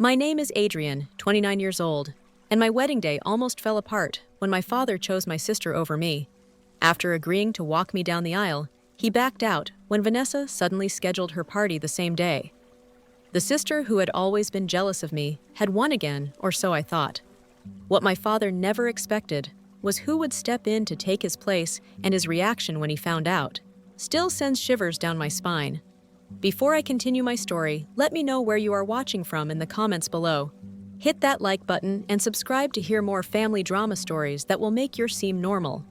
My name is Adrian, 29 years old, and my wedding day almost fell apart when my father chose my sister over me. After agreeing to walk me down the aisle, he backed out when Vanessa suddenly scheduled her party the same day. The sister who had always been jealous of me had won again, or so I thought. What my father never expected was who would step in to take his place, and his reaction when he found out still sends shivers down my spine. Before I continue my story, let me know where you are watching from in the comments below. Hit that like button and subscribe to hear more family drama stories that will make yours seem normal.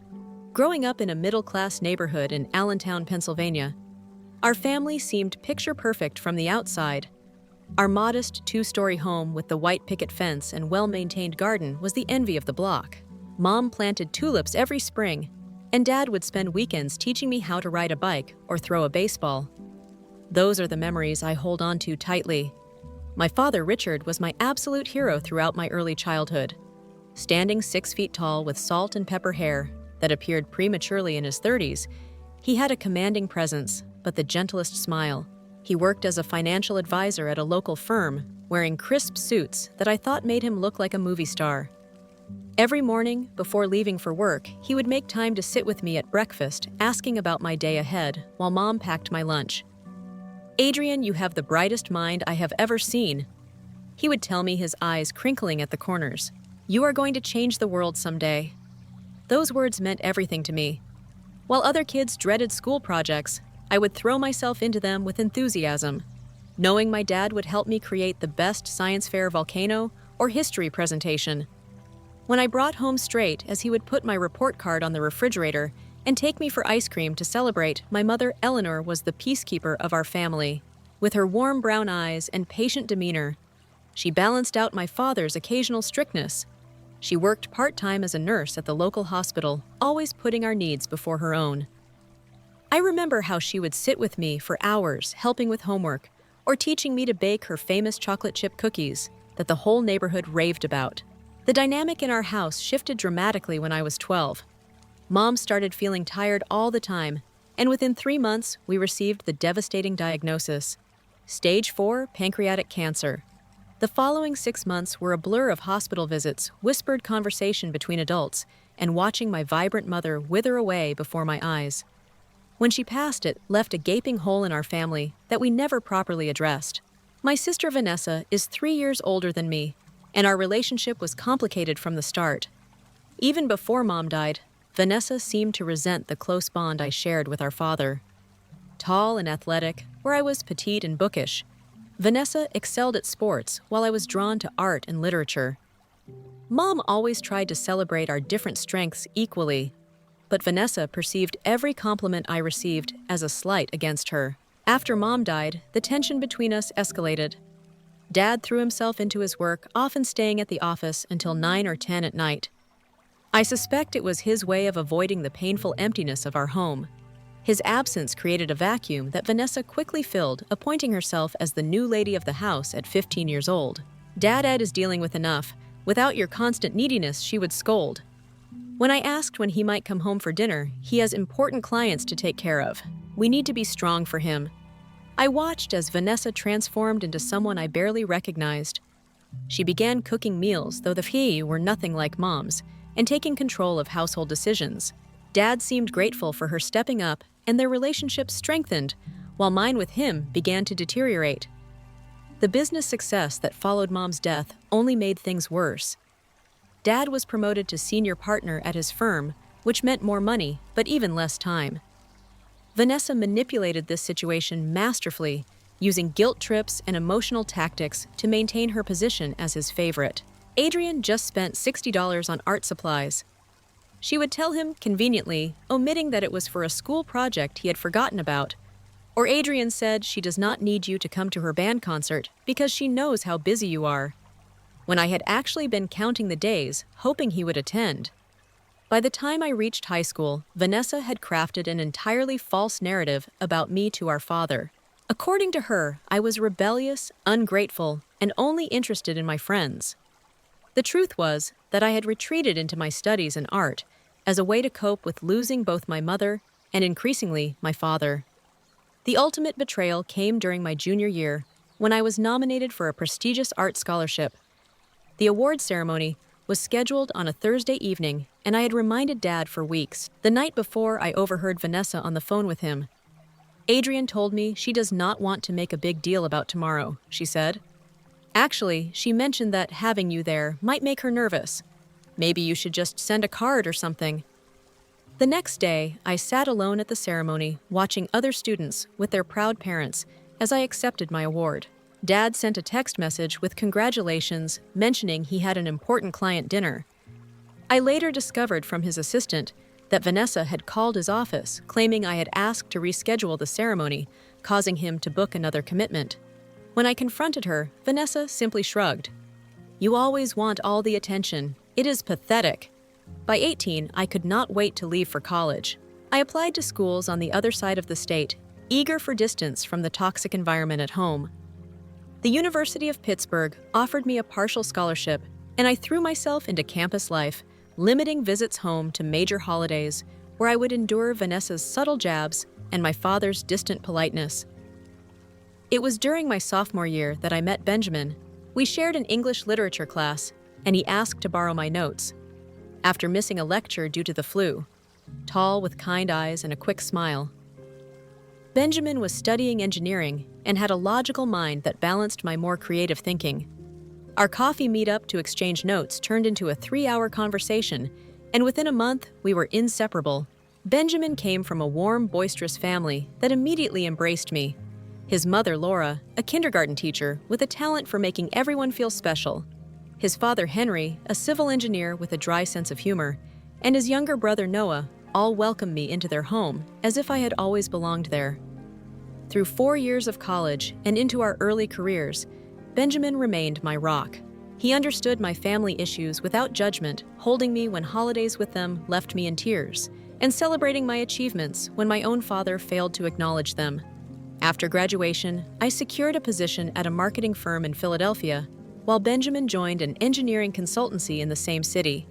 Growing up in a middle-class neighborhood in Allentown, Pennsylvania, our family seemed picture-perfect from the outside. Our modest two-story home with the white picket fence and well-maintained garden was the envy of the block. Mom planted tulips every spring, and Dad would spend weekends teaching me how to ride a bike or throw a baseball. Those are the memories I hold on to tightly. My father, Richard, was my absolute hero throughout my early childhood. Standing 6 feet tall with salt and pepper hair that appeared prematurely in his 30s, he had a commanding presence, but the gentlest smile. He worked as a financial advisor at a local firm, wearing crisp suits that I thought made him look like a movie star. Every morning, before leaving for work, he would make time to sit with me at breakfast, asking about my day ahead, while Mom packed my lunch. "Adrian, you have the brightest mind I have ever seen," he would tell me, his eyes crinkling at the corners. "You are going to change the world someday." Those words meant everything to me. While other kids dreaded school projects, I would throw myself into them with enthusiasm, knowing my dad would help me create the best science fair volcano or history presentation. When I brought home straight, as he would put my report card on the refrigerator and take me for ice cream to celebrate, my mother, Eleanor, was the peacekeeper of our family. With her warm brown eyes and patient demeanor, she balanced out my father's occasional strictness. She worked part-time as a nurse at the local hospital, always putting our needs before her own. I remember how she would sit with me for hours, helping with homework, or teaching me to bake her famous chocolate chip cookies that the whole neighborhood raved about. The dynamic in our house shifted dramatically when I was 12. Mom started feeling tired all the time, and within 3 months, we received the devastating diagnosis: Stage 4 pancreatic cancer. The following 6 months were a blur of hospital visits, whispered conversation between adults, and watching my vibrant mother wither away before my eyes. When she passed, it left a gaping hole in our family that we never properly addressed. My sister Vanessa is 3 years older than me, and our relationship was complicated from the start. Even before Mom died, Vanessa seemed to resent the close bond I shared with our father. Tall and athletic, where I was petite and bookish, Vanessa excelled at sports while I was drawn to art and literature. Mom always tried to celebrate our different strengths equally, but Vanessa perceived every compliment I received as a slight against her. After Mom died, the tension between us escalated. Dad threw himself into his work, often staying at the office until 9 or 10 at night. I suspect it was his way of avoiding the painful emptiness of our home. His absence created a vacuum that Vanessa quickly filled, appointing herself as the new lady of the house at 15 years old. "Dad Ed is dealing with enough. Without your constant neediness," she would scold. When I asked when he might come home for dinner, "He has important clients to take care of. We need to be strong for him." I watched as Vanessa transformed into someone I barely recognized. She began cooking meals, though the he were nothing like Mom's, and taking control of household decisions. Dad seemed grateful for her stepping up, and their relationship strengthened, while mine with him began to deteriorate. The business success that followed Mom's death only made things worse. Dad was promoted to senior partner at his firm, which meant more money, but even less time. Vanessa manipulated this situation masterfully, using guilt trips and emotional tactics to maintain her position as his favorite. Adrian just spent $60 on art supplies. She would tell him conveniently, omitting that it was for a school project he had forgotten about. Or Adrian said she does not need you to come to her band concert because she knows how busy you are. When I had actually been counting the days, hoping he would attend. By the time I reached high school, Vanessa had crafted an entirely false narrative about me to our father. According to her, I was rebellious, ungrateful, and only interested in my friends. The truth was that I had retreated into my studies and art as a way to cope with losing both my mother and, increasingly, my father. The ultimate betrayal came during my junior year, when I was nominated for a prestigious art scholarship. The award ceremony was scheduled on a Thursday evening, and I had reminded Dad for weeks. The night before, I overheard Vanessa on the phone with him. "Adrian told me she does not want to make a big deal about tomorrow," she said. "Actually, she mentioned that having you there might make her nervous. Maybe you should just send a card or something." The next day, I sat alone at the ceremony, watching other students with their proud parents as I accepted my award. Dad sent a text message with congratulations, mentioning he had an important client dinner. I later discovered from his assistant that Vanessa had called his office, claiming I had asked to reschedule the ceremony, causing him to book another commitment. When I confronted her, Vanessa simply shrugged. "You always want all the attention. It is pathetic." By 18, I could not wait to leave for college. I applied to schools on the other side of the state, eager for distance from the toxic environment at home. The University of Pittsburgh offered me a partial scholarship, and I threw myself into campus life, limiting visits home to major holidays, where I would endure Vanessa's subtle jabs and my father's distant politeness. It was during my sophomore year that I met Benjamin. We shared an English literature class, and he asked to borrow my notes. After missing a lecture due to the flu, tall with kind eyes and a quick smile. Benjamin was studying engineering and had a logical mind that balanced my more creative thinking. Our coffee meetup to exchange notes turned into a 3-hour conversation, and within a month, we were inseparable. Benjamin came from a warm, boisterous family that immediately embraced me. His mother, Laura, a kindergarten teacher with a talent for making everyone feel special. His father, Henry, a civil engineer with a dry sense of humor, and his younger brother, Noah, all welcomed me into their home as if I had always belonged there. Through 4 years of college and into our early careers, Benjamin remained my rock. He understood my family issues without judgment, holding me when holidays with them left me in tears, and celebrating my achievements when my own father failed to acknowledge them. After graduation, I secured a position at a marketing firm in Philadelphia, while Benjamin joined an engineering consultancy in the same city.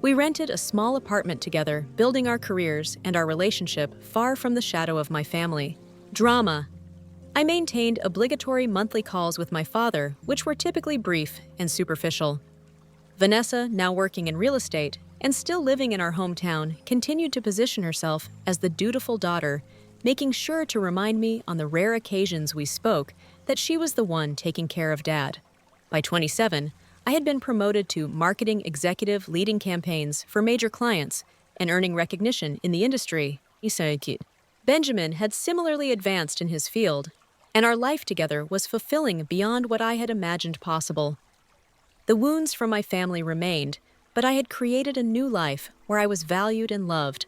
We rented a small apartment together, building our careers and our relationship far from the shadow of my family. Drama. I maintained obligatory monthly calls with my father, which were typically brief and superficial. Vanessa, now working in real estate and still living in our hometown, continued to position herself as the dutiful daughter, making sure to remind me on the rare occasions we spoke that she was the one taking care of Dad. By 27, I had been promoted to marketing executive leading campaigns for major clients and earning recognition in the industry. Benjamin had similarly advanced in his field, and our life together was fulfilling beyond what I had imagined possible. The wounds from my family remained, but I had created a new life where I was valued and loved.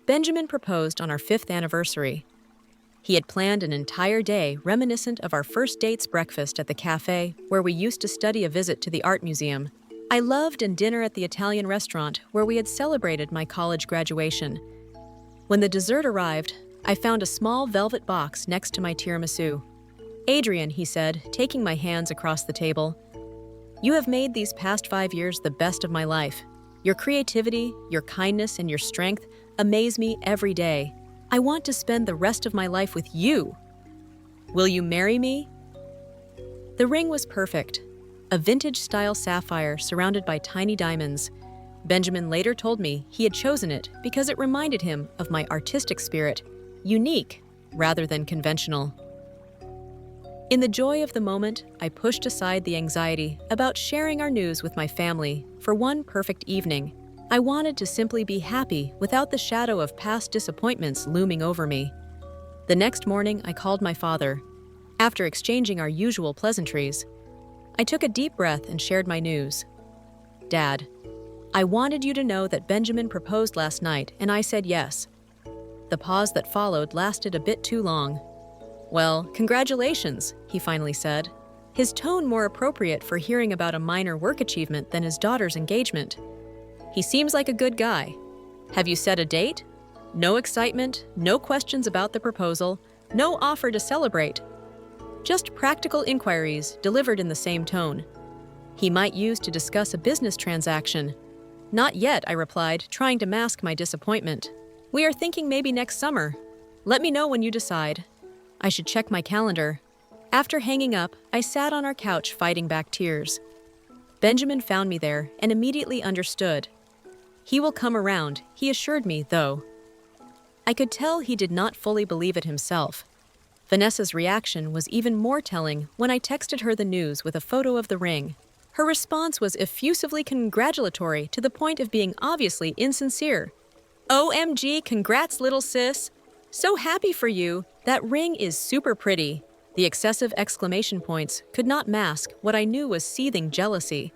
Benjamin proposed on our 5th anniversary. He had planned an entire day reminiscent of our first date's breakfast at the cafe where we used to study a visit to the art museum. I loved and dinner at the Italian restaurant where we had celebrated my college graduation. When the dessert arrived, I found a small velvet box next to my tiramisu. "Adrian," he said, taking my hands across the table, "you have made these past 5 years the best of my life. Your creativity, your kindness, and your strength amaze me every day. I want to spend the rest of my life with you. Will you marry me?" The ring was perfect, a vintage-style sapphire surrounded by tiny diamonds. Benjamin later told me he had chosen it because it reminded him of my artistic spirit, unique rather than conventional. In the joy of the moment, I pushed aside the anxiety about sharing our news with my family for one perfect evening. I wanted to simply be happy without the shadow of past disappointments looming over me. The next morning, I called my father. After exchanging our usual pleasantries, I took a deep breath and shared my news. "Dad, I wanted you to know that Benjamin proposed last night, and I said yes." The pause that followed lasted a bit too long. "Well, congratulations," he finally said, his tone more appropriate for hearing about a minor work achievement than his daughter's engagement. "He seems like a good guy. Have you set a date? No excitement, no questions about the proposal, no offer to celebrate. Just practical inquiries delivered in the same tone. He might use to discuss a business transaction." "Not yet," I replied, trying to mask my disappointment. "We are thinking maybe next summer. Let me know when you decide." I should check my calendar. After hanging up, I sat on our couch fighting back tears. Benjamin found me there and immediately understood. He will come around, he assured me, though. I could tell he did not fully believe it himself. Vanessa's reaction was even more telling when I texted her the news with a photo of the ring. Her response was effusively congratulatory to the point of being obviously insincere. OMG, congrats, little sis. So happy for you. That ring is super pretty. The excessive exclamation points could not mask what I knew was seething jealousy.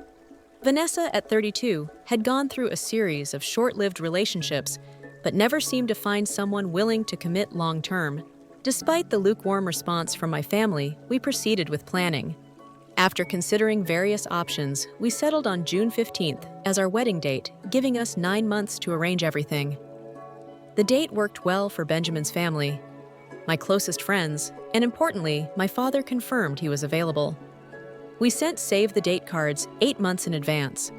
Vanessa, at 32, had gone through a series of short-lived relationships, but never seemed to find someone willing to commit long-term. Despite the lukewarm response from my family, we proceeded with planning. After considering various options, we settled on June 15th as our wedding date, giving us 9 months to arrange everything. The date worked well for Benjamin's family, my closest friends, and importantly, my father confirmed he was available. We sent save-the-date cards 8 months in advance.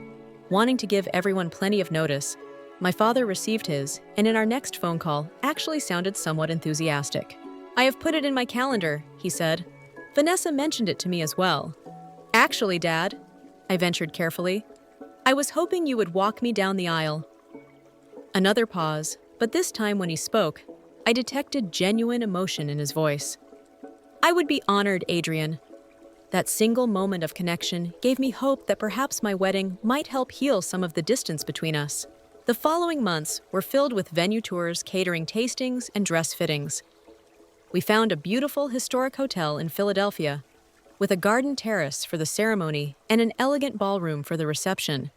Wanting to give everyone plenty of notice, my father received his, and in our next phone call, actually sounded somewhat enthusiastic. I have put it in my calendar, he said. Vanessa mentioned it to me as well. Actually, Dad, I ventured carefully, I was hoping you would walk me down the aisle. Another pause, but this time when he spoke, I detected genuine emotion in his voice. I would be honored, Adrian. That single moment of connection gave me hope that perhaps my wedding might help heal some of the distance between us. The following months were filled with venue tours, catering tastings, and dress fittings. We found a beautiful historic hotel in Philadelphia, with a garden terrace for the ceremony and an elegant ballroom for the reception.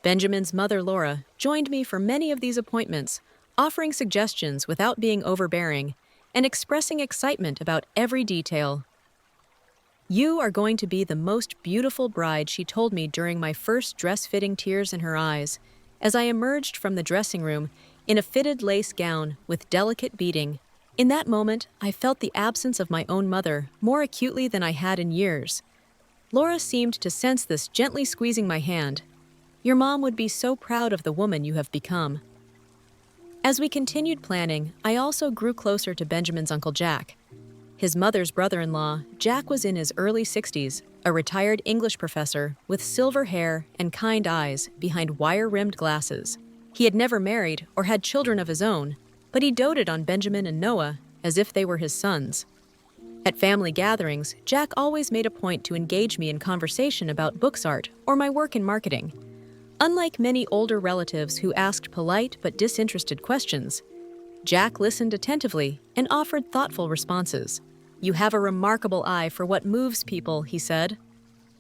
Benjamin's mother, Laura, joined me for many of these appointments, offering suggestions without being overbearing and expressing excitement about every detail. You are going to be the most beautiful bride, she told me during my first dress-fitting, tears in her eyes, as I emerged from the dressing room in a fitted lace gown with delicate beading. In that moment, I felt the absence of my own mother more acutely than I had in years. Laura seemed to sense this, gently squeezing my hand. Your mom would be so proud of the woman you have become. As we continued planning, I also grew closer to Benjamin's Uncle Jack. His mother's brother-in-law, Jack was in his early 60s, a retired English professor with silver hair and kind eyes behind wire-rimmed glasses. He had never married or had children of his own, but he doted on Benjamin and Noah as if they were his sons. At family gatherings, Jack always made a point to engage me in conversation about books, art, or my work in marketing. Unlike many older relatives who asked polite but disinterested questions, Jack listened attentively and offered thoughtful responses. You have a remarkable eye for what moves people, he said.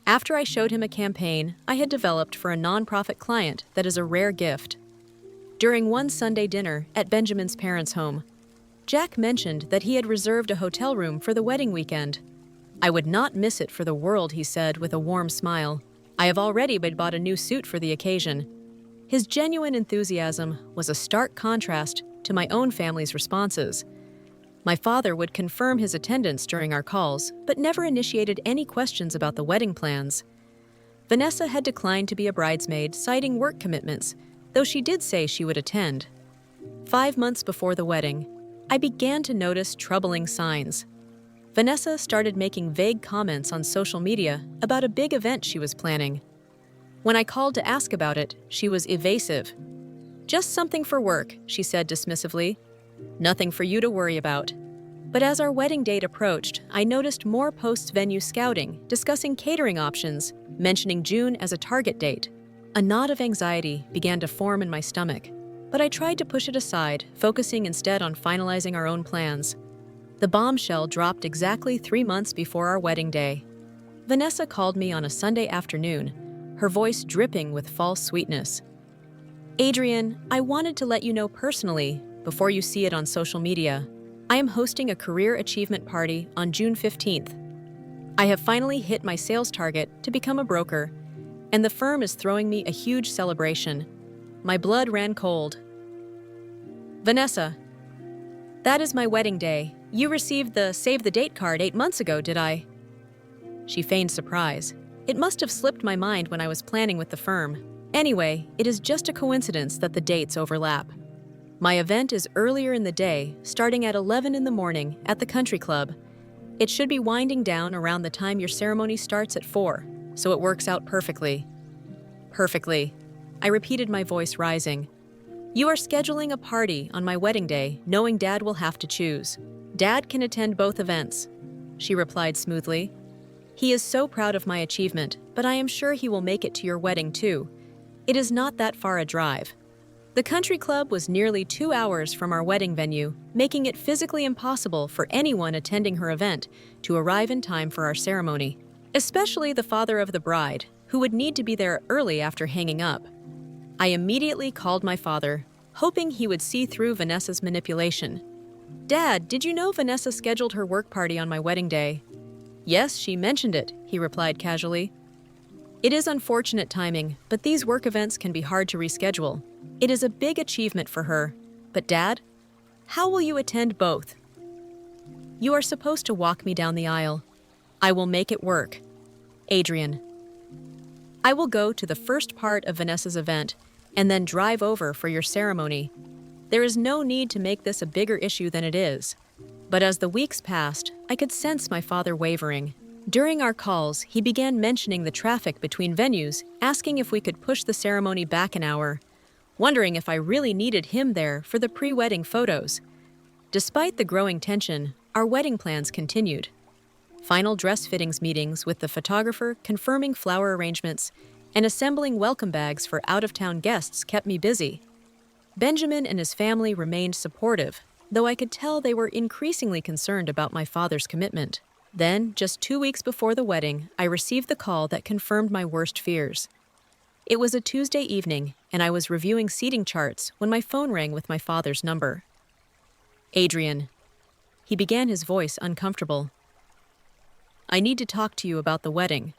After I showed him a campaign I had developed for a nonprofit client that is a rare gift. During one Sunday dinner at Benjamin's parents' home, Jack mentioned that he had reserved a hotel room for the wedding weekend. I would not miss it for the world, he said with a warm smile. I have already bought a new suit for the occasion. His genuine enthusiasm was a stark contrast to my own family's responses. My father would confirm his attendance during our calls, but never initiated any questions about the wedding plans. Vanessa had declined to be a bridesmaid, citing work commitments, though she did say she would attend. 5 months before the wedding, I began to notice troubling signs. Vanessa started making vague comments on social media about a big event she was planning. When I called to ask about it, she was evasive. Just something for work, she said dismissively. Nothing for you to worry about. But as our wedding date approached, I noticed more post-venue scouting, discussing catering options, mentioning June as a target date. A knot of anxiety began to form in my stomach, but I tried to push it aside, focusing instead on finalizing our own plans. The bombshell dropped exactly 3 months before our wedding day. Vanessa called me on a Sunday afternoon, her voice dripping with false sweetness. Adrian, I wanted to let you know personally, before you see it on social media, I am hosting a career achievement party on June 15th. I have finally hit my sales target to become a broker, and the firm is throwing me a huge celebration. My blood ran cold. Vanessa, that is my wedding day. You received the save the date card 8 months ago, did I? She feigned surprise. It must have slipped my mind when I was planning with the firm. Anyway, it is just a coincidence that the dates overlap. My event is earlier in the day, starting at 11 in the morning at the country club. It should be winding down around the time your ceremony starts at 4, so it works out perfectly. Perfectly. I repeated, my voice rising. You are scheduling a party on my wedding day, knowing Dad will have to choose. Dad can attend both events, she replied smoothly. He is so proud of my achievement, but I am sure he will make it to your wedding too. It is not that far a drive. The country club was nearly 2 hours from our wedding venue, making it physically impossible for anyone attending her event to arrive in time for our ceremony, especially the father of the bride, who would need to be there early after hanging up. I immediately called my father, hoping he would see through Vanessa's manipulation. Dad, did you know Vanessa scheduled her work party on my wedding day? Yes, she mentioned it, he replied casually. It is unfortunate timing, but these work events can be hard to reschedule. It is a big achievement for her. But Dad, how will you attend both? You are supposed to walk me down the aisle. I will make it work. Adrian. I will go to the first part of Vanessa's event and then drive over for your ceremony. There is no need to make this a bigger issue than it is. But as the weeks passed, I could sense my father wavering. During our calls, he began mentioning the traffic between venues, asking if we could push the ceremony back an hour, wondering if I really needed him there for the pre-wedding photos. Despite the growing tension, our wedding plans continued. Final dress fittings meetings with the photographer, confirming flower arrangements, and assembling welcome bags for out-of-town guests kept me busy. Benjamin and his family remained supportive, though I could tell they were increasingly concerned about my father's commitment. Then, just 2 weeks before the wedding, I received the call that confirmed my worst fears. It was a Tuesday evening, and I was reviewing seating charts when my phone rang with my father's number. Adrian. He began, his voice uncomfortable. I need to talk to you about the wedding.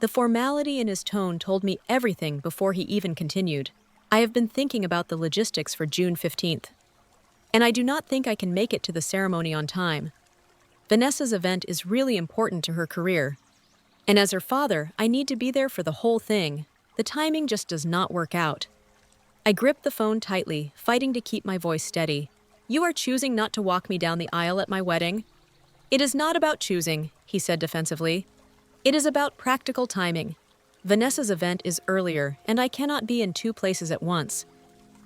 The formality in his tone told me everything before he even continued. I have been thinking about the logistics for June 15th, and I do not think I can make it to the ceremony on time. Vanessa's event is really important to her career, and as her father, I need to be there for the whole thing. The timing just does not work out. I gripped the phone tightly, fighting to keep my voice steady. You are choosing not to walk me down the aisle at my wedding? It is not about choosing, he said defensively. It is about practical timing. Vanessa's event is earlier, and I cannot be in 2 places at once.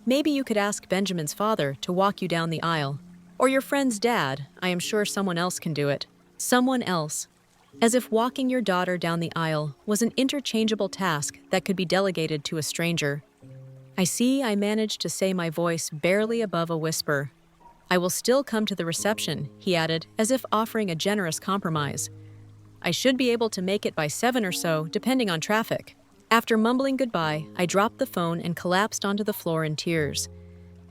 Maybe you could ask Benjamin's father to walk you down the aisle. Or your friend's dad. I am sure someone else can do it. Someone else. As if walking your daughter down the aisle was an interchangeable task that could be delegated to a stranger. I see I managed to say, my voice barely above a whisper. I will still come to the reception, he added, as if offering a generous compromise. I should be able to make it by 7 or so, depending on traffic. After mumbling goodbye, I dropped the phone and collapsed onto the floor in tears.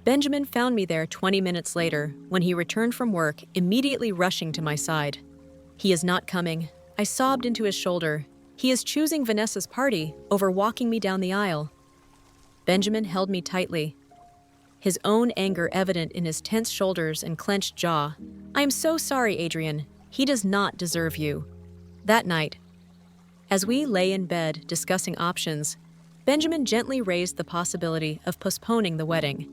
Benjamin found me there 20 minutes later, when he returned from work, immediately rushing to my side. He is not coming. I sobbed into his shoulder. He is choosing Vanessa's party over walking me down the aisle. Benjamin held me tightly, his own anger evident in his tense shoulders and clenched jaw. I am so sorry, Adrian. He does not deserve you. That night, as we lay in bed discussing options, Benjamin gently raised the possibility of postponing the wedding.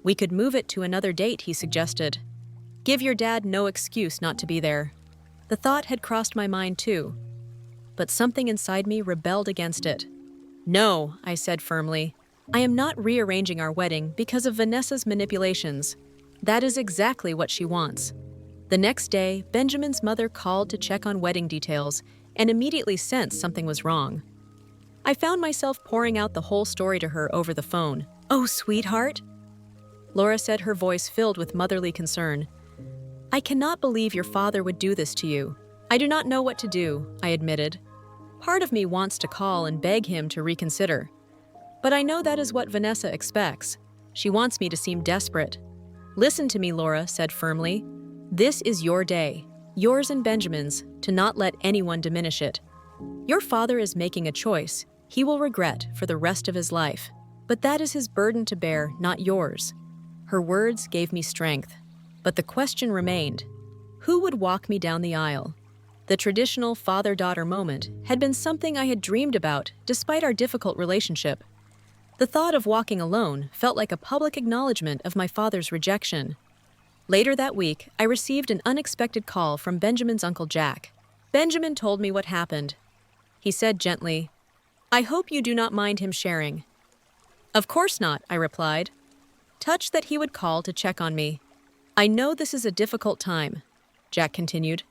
We could move it to another date, he suggested. Give your dad no excuse not to be there. The thought had crossed my mind too, but something inside me rebelled against it. No, I said firmly. I am not rearranging our wedding because of Vanessa's manipulations. That is exactly what she wants. The next day, Benjamin's mother called to check on wedding details and immediately sensed something was wrong. I found myself pouring out the whole story to her over the phone. Oh, sweetheart, Laura said, her voice filled with motherly concern. I cannot believe your father would do this to you. I do not know what to do, I admitted. Part of me wants to call and beg him to reconsider. But I know that is what Vanessa expects. She wants me to seem desperate. Listen to me, Laura said firmly. This is your day, yours and Benjamin's, to not let anyone diminish it. Your father is making a choice he will regret for the rest of his life. But that is his burden to bear, not yours. Her words gave me strength. But the question remained. Who would walk me down the aisle? The traditional father-daughter moment had been something I had dreamed about despite our difficult relationship. The thought of walking alone felt like a public acknowledgement of my father's rejection. Later that week, I received an unexpected call from Benjamin's Uncle Jack. Benjamin told me what happened. He said gently, "I hope you do not mind him sharing." "Of course not," I replied, touched that he would call to check on me. "I know this is a difficult time," Jack continued.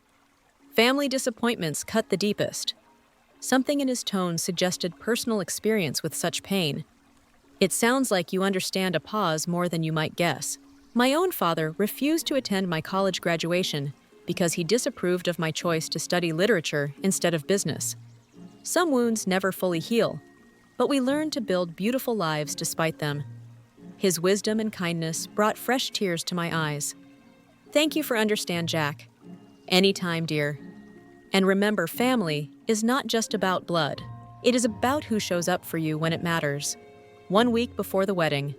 "Family disappointments cut the deepest." Something in his tone suggested personal experience with such pain. "It sounds like you understand a pause more than you might guess. My own father refused to attend my college graduation because he disapproved of my choice to study literature instead of business. Some wounds never fully heal, but we learn to build beautiful lives despite them. His wisdom and kindness brought fresh tears to my eyes. Thank you for understanding, Jack. Anytime, dear. And remember, family is not just about blood. It is about who shows up for you when it matters." 1 week before the wedding,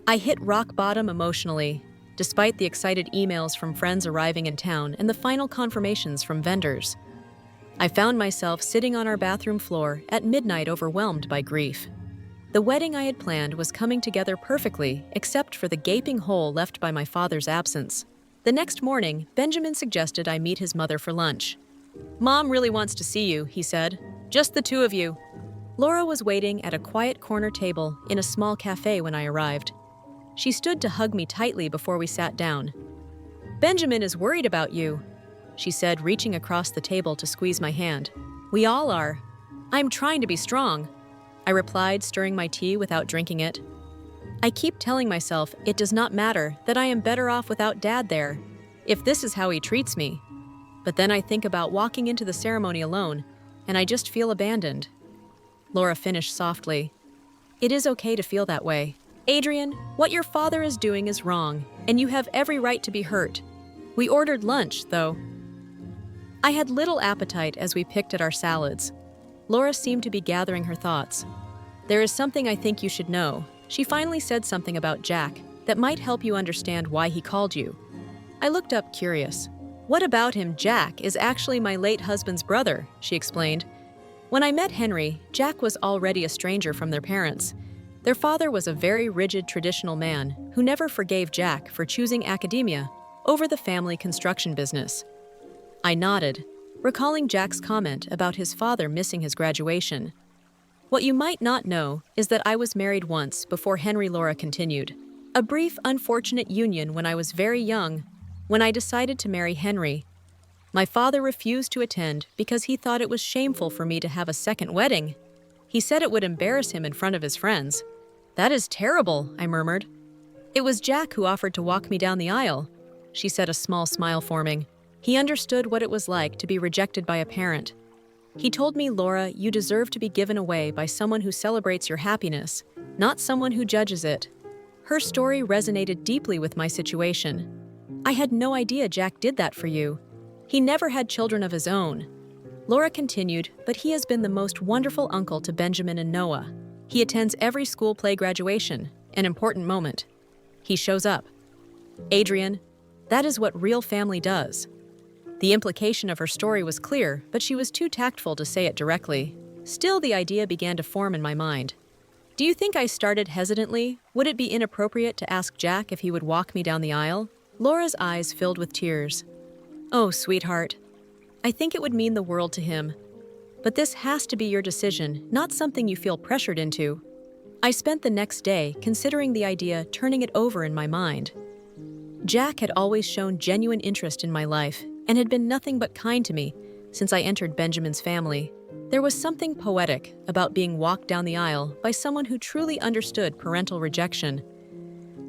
I hit rock bottom emotionally, despite the excited emails from friends arriving in town and the final confirmations from vendors. I found myself sitting on our bathroom floor at midnight, overwhelmed by grief. The wedding I had planned was coming together perfectly, except for the gaping hole left by my father's absence. The next morning, Benjamin suggested I meet his mother for lunch. "Mom really wants to see you," he said. "Just the two of you." Laura was waiting at a quiet corner table in a small cafe when I arrived. She stood to hug me tightly before we sat down. "Benjamin is worried about you," she said, reaching across the table to squeeze my hand. "We all are." "I'm trying to be strong," I replied, stirring my tea without drinking it. I keep telling myself it does not matter, that I am better off without Dad there, if this is how he treats me. But then I think about walking into the ceremony alone, and I just feel abandoned. Laura finished softly. "It is okay to feel that way. Adrian, what your father is doing is wrong, and you have every right to be hurt. We ordered lunch, though." I had little appetite as we picked at our salads. Laura seemed to be gathering her thoughts. "There is something I think you should know." She finally said something about Jack that might help you understand why he called you. I looked up, curious. "What about him? Jack is actually my late husband's brother," she explained. "When I met Henry, Jack was already a stranger from their parents. Their father was a very rigid, traditional man who never forgave Jack for choosing academia over the family construction business." I nodded, recalling Jack's comment about his father missing his graduation. "What you might not know is that I was married once before Henry," Laura continued. "A brief, unfortunate union when I was very young, when I decided to marry Henry. My father refused to attend because he thought it was shameful for me to have a second wedding. He said it would embarrass him in front of his friends." "That is terrible," I murmured. "It was Jack who offered to walk me down the aisle," she said, a small smile forming. "He understood what it was like to be rejected by a parent. He told me, 'Laura, you deserve to be given away by someone who celebrates your happiness, not someone who judges it.'" Her story resonated deeply with my situation. "I had no idea Jack did that for you. He never had children of his own." Laura continued, "But he has been the most wonderful uncle to Benjamin and Noah. He attends every school play graduation, an important moment. He shows up. Adrian, that is what real family does." The implication of her story was clear, but she was too tactful to say it directly. Still, the idea began to form in my mind. "Do you think I started hesitantly? Would it be inappropriate to ask Jack if he would walk me down the aisle?" Laura's eyes filled with tears. "Oh, sweetheart, I think it would mean the world to him. But this has to be your decision, not something you feel pressured into." I spent the next day considering the idea, turning it over in my mind. Jack had always shown genuine interest in my life and had been nothing but kind to me since I entered Benjamin's family. There was something poetic about being walked down the aisle by someone who truly understood parental rejection.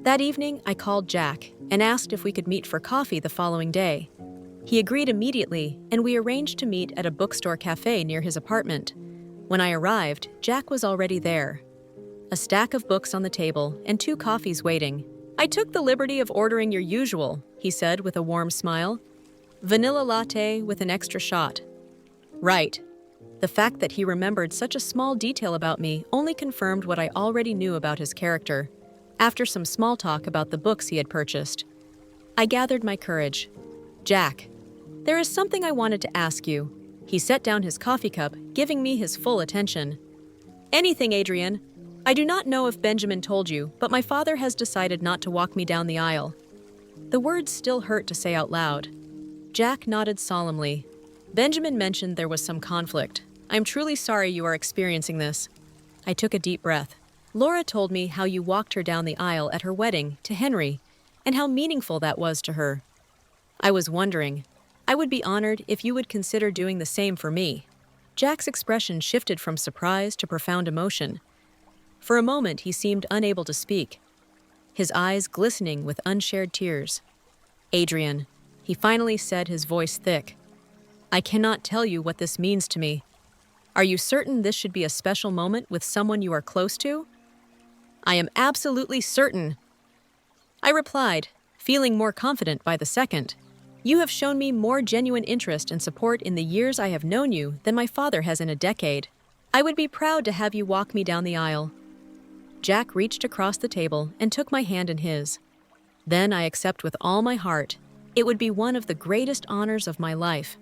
That evening, I called Jack and asked if we could meet for coffee the following day. He agreed immediately, and we arranged to meet at a bookstore cafe near his apartment. When I arrived, Jack was already there. A stack of books on the table and 2 coffees waiting. "I took the liberty of ordering your usual," he said with a warm smile. "Vanilla latte with an extra shot." Right. The fact that he remembered such a small detail about me only confirmed what I already knew about his character. After some small talk about the books he had purchased, I gathered my courage. "Jack, there is something I wanted to ask you." He set down his coffee cup, giving me his full attention. "Anything, Adrian. I do not know if Benjamin told you, but my father has decided not to walk me down the aisle." The words still hurt to say out loud. Jack nodded solemnly. Benjamin mentioned there was some conflict. I'm truly sorry you are experiencing this. I took a deep breath. Laura told me how you walked her down the aisle at her wedding to Henry, and how meaningful that was to her. I was wondering. I would be honored if you would consider doing the same for me. Jack's expression shifted from surprise to profound emotion. For a moment, he seemed unable to speak, his eyes glistening with unshared tears. Adrian, he finally said, his voice thick. I cannot tell you what this means to me. Are you certain this should be a special moment with someone you are close to? I am absolutely certain, I replied, feeling more confident by the second. You have shown me more genuine interest and support in the years I have known you than my father has in a decade. I would be proud to have you walk me down the aisle. Jack reached across the table and took my hand in his. Then I accept with all my heart. It would be one of the greatest honors of my life.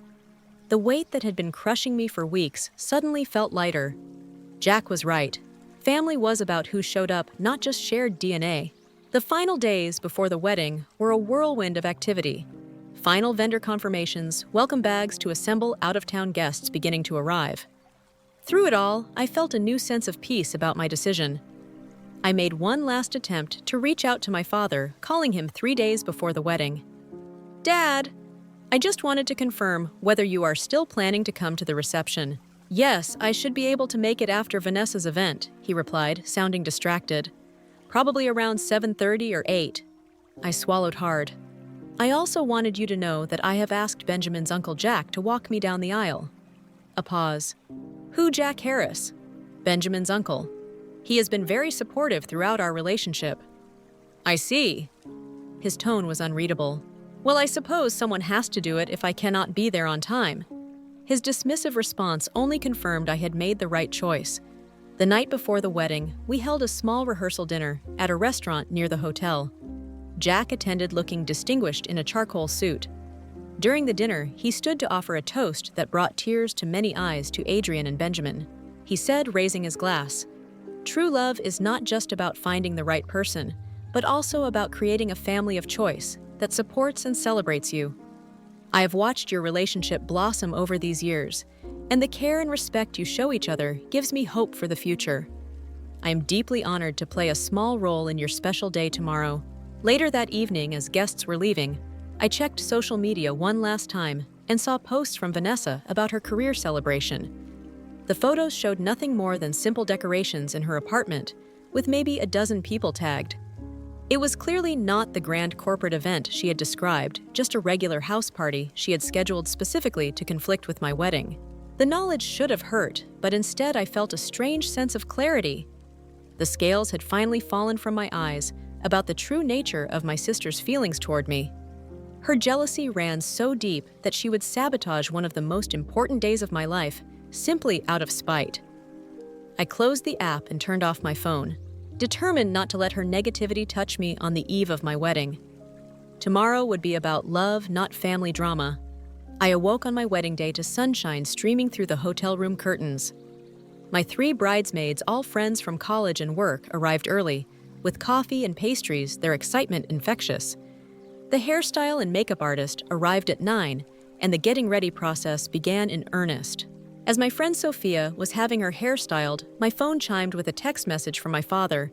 The weight that had been crushing me for weeks suddenly felt lighter. Jack was right. Family was about who showed up, not just shared DNA. The final days before the wedding were a whirlwind of activity. Final vendor confirmations, welcome bags to assemble out-of-town guests beginning to arrive. Through it all, I felt a new sense of peace about my decision. I made one last attempt to reach out to my father, calling him 3 days before the wedding. Dad, I just wanted to confirm whether you are still planning to come to the reception. Yes, I should be able to make it after Vanessa's event, he replied, sounding distracted. Probably around 7:30 or 8. I swallowed hard. I also wanted you to know that I have asked Benjamin's Uncle Jack to walk me down the aisle. A pause. Who Jack Harris? Benjamin's uncle. He has been very supportive throughout our relationship. I see. His tone was unreadable. Well, I suppose someone has to do it if I cannot be there on time. His dismissive response only confirmed I had made the right choice. The night before the wedding, we held a small rehearsal dinner at a restaurant near the hotel. Jack attended looking distinguished in a charcoal suit. During the dinner, he stood to offer a toast that brought tears to many eyes to Adrian and Benjamin. He said, raising his glass, "True love is not just about finding the right person, but also about creating a family of choice that supports and celebrates you. I have watched your relationship blossom over these years, and the care and respect you show each other gives me hope for the future. I am deeply honored to play a small role in your special day tomorrow." Later that evening, as guests were leaving, I checked social media one last time and saw posts from Vanessa about her career celebration. The photos showed nothing more than simple decorations in her apartment, with maybe a dozen people tagged. It was clearly not the grand corporate event she had described, just a regular house party she had scheduled specifically to conflict with my wedding. The knowledge should have hurt, but instead I felt a strange sense of clarity. The scales had finally fallen from my eyes about the true nature of my sister's feelings toward me. Her jealousy ran so deep that she would sabotage one of the most important days of my life simply out of spite. I closed the app and turned off my phone, determined not to let her negativity touch me on the eve of my wedding. Tomorrow would be about love, not family drama. I awoke on my wedding day to sunshine streaming through the hotel room curtains. My 3 bridesmaids, all friends from college and work, arrived early, with coffee and pastries, their excitement infectious. The hairstyle and makeup artist arrived at 9, and the getting ready process began in earnest. As my friend Sophia was having her hair styled, my phone chimed with a text message from my father.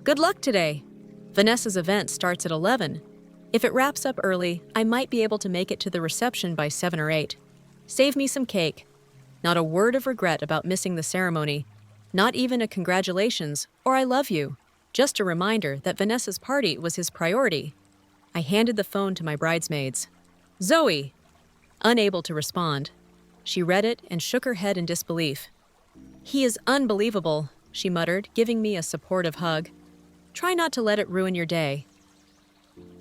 "Good luck today. Vanessa's event starts at 11. If it wraps up early, I might be able to make it to the reception by 7 or 8. Save me some cake." Not a word of regret about missing the ceremony. Not even a congratulations or "I love you." Just a reminder that Vanessa's party was his priority. I handed the phone to my bridesmaids. "Zoe!" Unable to respond. She read it and shook her head in disbelief. "He is unbelievable," she muttered, giving me a supportive hug. "Try not to let it ruin your day."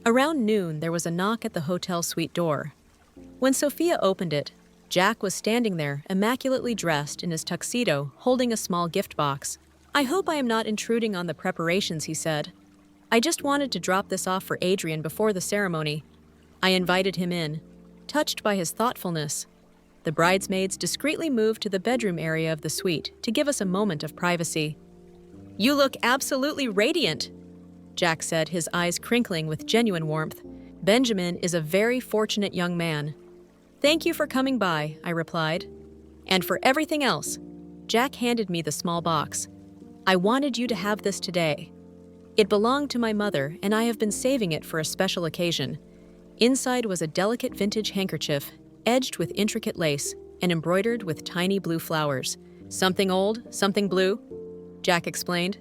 Around noon, there was a knock at the hotel suite door. When Sophia opened it, Jack was standing there, immaculately dressed in his tuxedo, holding a small gift box. "I hope I am not intruding on the preparations," he said. "I just wanted to drop this off for Adrian before the ceremony." I invited him in, touched by his thoughtfulness. The bridesmaids discreetly moved to the bedroom area of the suite to give us a moment of privacy. "You look absolutely radiant," Jack said, his eyes crinkling with genuine warmth. Benjamin is a very fortunate young man. Thank you for coming by, I replied. And for everything else. Jack handed me the small box. I wanted you to have this today. It belonged to my mother, and I have been saving it for a special occasion. Inside was a delicate vintage handkerchief, edged with intricate lace and embroidered with tiny blue flowers. Something old, something blue, Jack explained.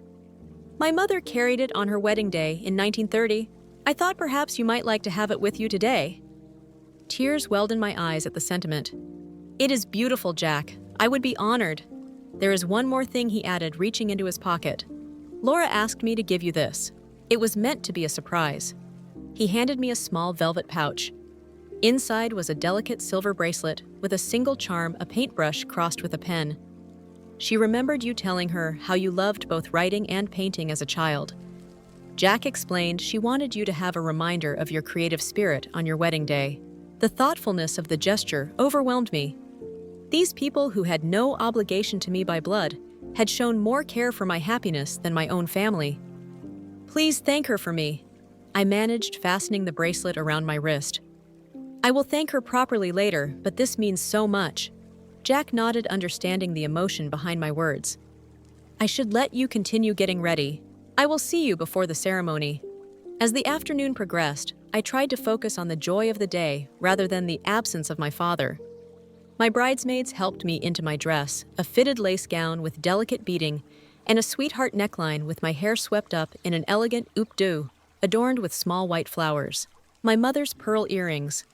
My mother carried it on her wedding day in 1930. I thought perhaps you might like to have it with you today. Tears welled in my eyes at the sentiment. It is beautiful, Jack. I would be honored. There is one more thing, he added, reaching into his pocket. Laura asked me to give you this. It was meant to be a surprise. He handed me a small velvet pouch. Inside was a delicate silver bracelet with a single charm, a paintbrush crossed with a pen. She remembered you telling her how you loved both writing and painting as a child. Jack explained she wanted you to have a reminder of your creative spirit on your wedding day. The thoughtfulness of the gesture overwhelmed me. These people who had no obligation to me by blood had shown more care for my happiness than my own family. Please thank her for me. I managed fastening the bracelet around my wrist. I will thank her properly later, but this means so much. Jack nodded, understanding the emotion behind my words. I should let you continue getting ready. I will see you before the ceremony. As the afternoon progressed, I tried to focus on the joy of the day rather than the absence of my father. My bridesmaids helped me into my dress, a fitted lace gown with delicate beading, and a sweetheart neckline with my hair swept up in an elegant updo, adorned with small white flowers. My mother's pearl earrings,